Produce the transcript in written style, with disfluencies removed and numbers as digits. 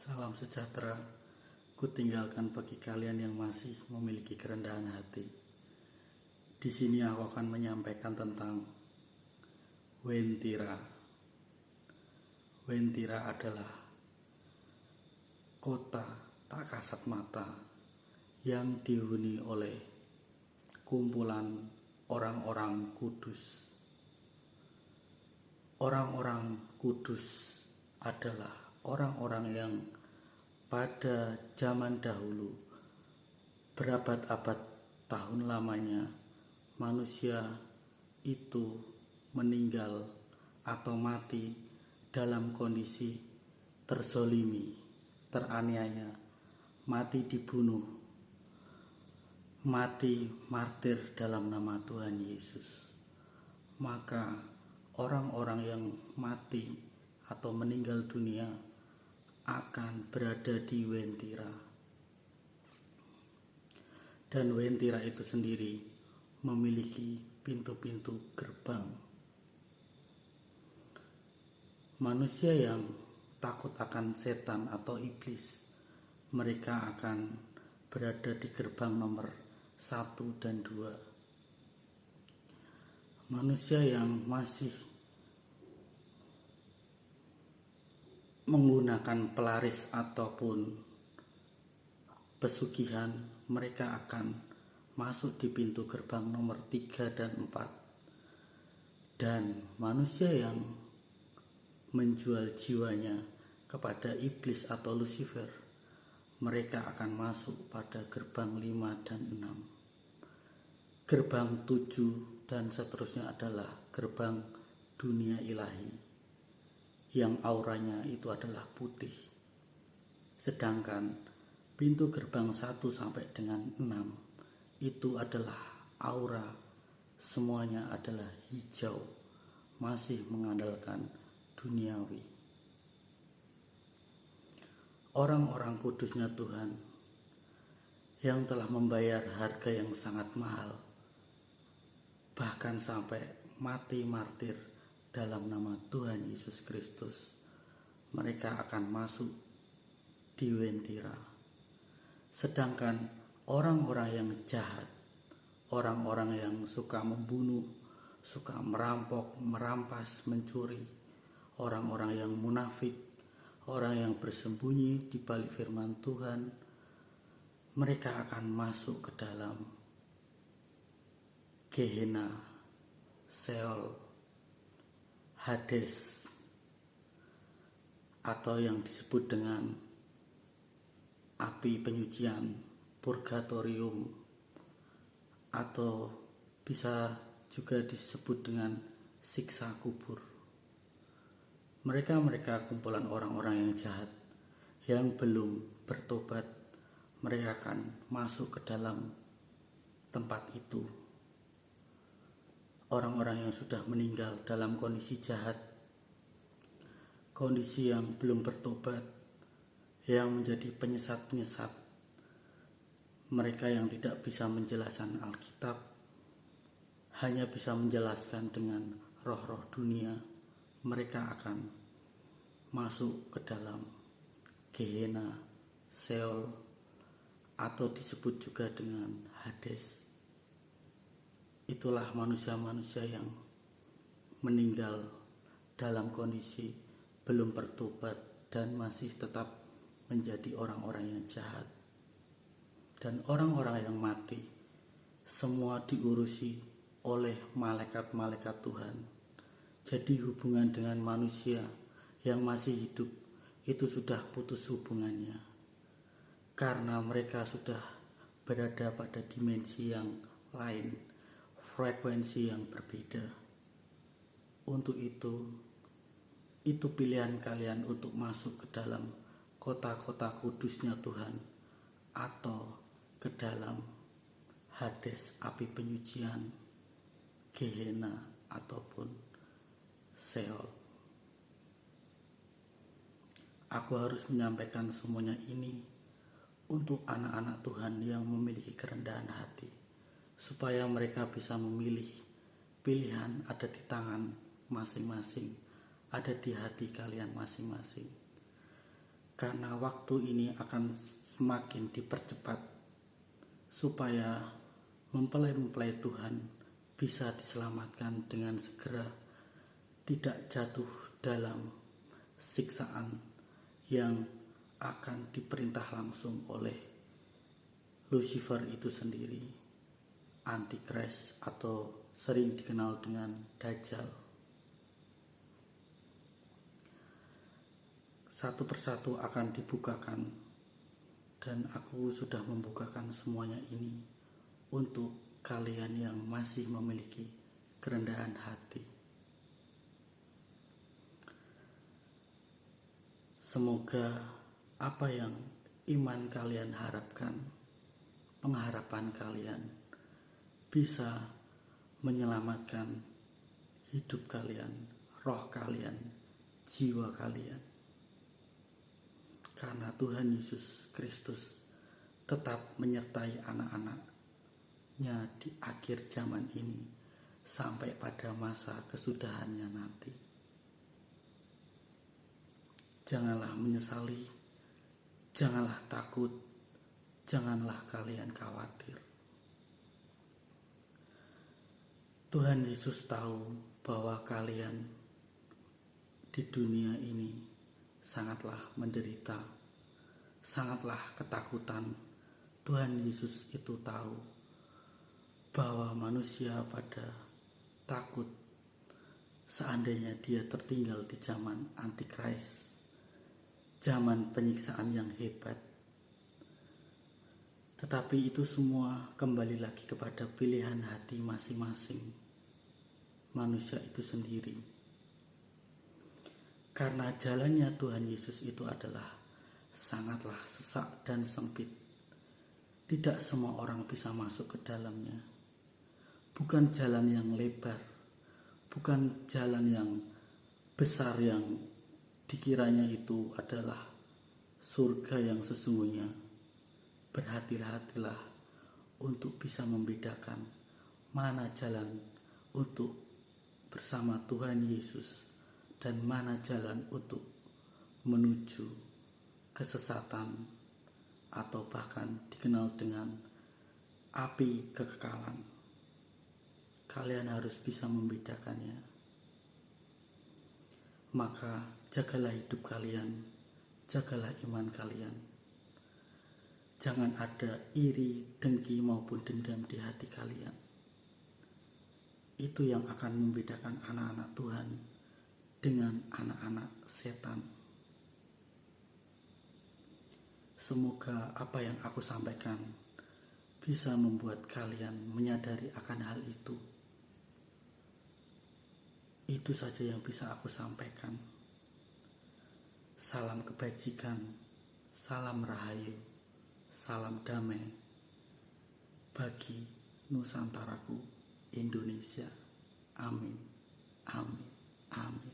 Salam sejahtera, kutinggalkan bagi kalian yang masih memiliki kerendahan hati. Di sini aku akan menyampaikan tentang Wentira. Wentira adalah kota tak kasat mata yang dihuni oleh kumpulan orang-orang kudus. Orang-orang kudus adalah orang-orang yang pada zaman dahulu, berabad-abad tahun lamanya, manusia itu meninggal atau mati dalam kondisi terzolimi, teraniaya, mati dibunuh, mati martir dalam nama Tuhan Yesus. Maka orang-orang yang mati atau meninggal dunia akan berada di Wentira. Dan Wentira itu sendiri memiliki pintu-pintu gerbang. Manusia yang takut akan setan atau iblis, mereka akan berada di gerbang nomor 1 dan 2. Manusia yang masih menggunakan pelaris ataupun pesugihan, mereka akan masuk di pintu gerbang nomor 3 dan 4. Dan manusia yang menjual jiwanya kepada iblis atau Lucifer, mereka akan masuk pada gerbang 5 dan 6. Gerbang 7 dan seterusnya adalah gerbang dunia ilahi, yang auranya itu adalah putih. Sedangkan pintu gerbang 1 sampai dengan 6 itu adalah aura, semuanya adalah hijau, masih mengandalkan duniawi. Orang-orang kudusnya Tuhan yang telah membayar harga yang sangat mahal, bahkan sampai mati martir dalam nama Tuhan Yesus Kristus, mereka akan masuk di Wentira. Sedangkan orang-orang yang jahat, orang-orang yang suka membunuh, suka merampok, merampas, mencuri, orang-orang yang munafik, orang yang bersembunyi di balik firman Tuhan, mereka akan masuk ke dalam Gehenna, Sheol, Hades, atau yang disebut dengan api penyucian, purgatorium, atau bisa juga disebut dengan siksa kubur. Mereka kumpulan orang-orang yang jahat yang belum bertobat, mereka akan masuk ke dalam tempat itu. Orang-orang yang sudah meninggal dalam kondisi jahat, kondisi yang belum bertobat, yang menjadi penyesat-penyesat, mereka yang tidak bisa menjelaskan Alkitab, hanya bisa menjelaskan dengan roh-roh dunia, mereka akan masuk ke dalam Gehenna, Sheol, atau disebut juga dengan Hades. Itulah manusia-manusia yang meninggal dalam kondisi belum bertobat dan masih tetap menjadi orang-orang yang jahat. Dan orang-orang yang mati semua diurusi oleh malaikat-malaikat Tuhan. Jadi hubungan dengan manusia yang masih hidup itu sudah putus hubungannya, karena mereka sudah berada pada dimensi yang lain, frekuensi yang berbeda. Untuk itu pilihan kalian untuk masuk ke dalam kota-kota kudusnya Tuhan, atau ke dalam Hades, api penyucian, Gehenna, ataupun Sheol. Aku harus menyampaikan semuanya ini untuk anak-anak Tuhan yang memiliki kerendahan hati, supaya mereka bisa memilih. Pilihan ada di tangan masing-masing, ada di hati kalian masing-masing. karena waktu ini akan semakin dipercepat supaya mempelai-mempelai Tuhan bisa diselamatkan dengan segera, tidak jatuh dalam siksaan yang akan diperintah langsung oleh Lucifer itu sendiri, Antikris atau sering dikenal dengan Dajjal. Satu persatu akan dibukakan, dan aku sudah membukakan semuanya ini untuk kalian yang masih memiliki kerendahan hati. Semoga apa yang iman kalian harapkan, pengharapan kalian bisa menyelamatkan hidup kalian, roh kalian, jiwa kalian. Karena Tuhan Yesus Kristus tetap menyertai anak-anaknya di akhir zaman ini sampai pada masa kesudahannya nanti. Janganlah menyesali, janganlah takut, janganlah kalian khawatir. Tuhan Yesus tahu bahwa kalian di dunia ini sangatlah menderita, sangatlah ketakutan. Tuhan Yesus itu tahu bahwa manusia pada takut seandainya dia tertinggal di zaman Antikris, zaman penyiksaan yang hebat. Tetapi itu semua kembali lagi kepada pilihan hati masing-masing manusia itu sendiri. Karena jalannya Tuhan Yesus itu adalah sangatlah sesak dan sempit. Tidak semua orang bisa masuk ke dalamnya. Bukan jalan yang lebar, bukan jalan yang besar yang dikiranya itu adalah surga yang sesungguhnya. Berhati-hatilah untuk bisa membedakan mana jalan untuk bersama Tuhan Yesus dan mana jalan untuk menuju kesesatan atau bahkan dikenal dengan api kekekalan. Kalian harus bisa membedakannya. Maka jagalah hidup kalian, jagalah iman kalian. Jangan ada iri, dengki maupun dendam di hati kalian. Itu yang akan membedakan anak-anak Tuhan dengan anak-anak setan. Semoga apa yang aku sampaikan bisa membuat kalian menyadari akan hal itu. Itu saja yang bisa aku sampaikan. Salam kebajikan, salam rahayu, salam damai bagi Nusantaraku Indonesia. Amin, amin, amin.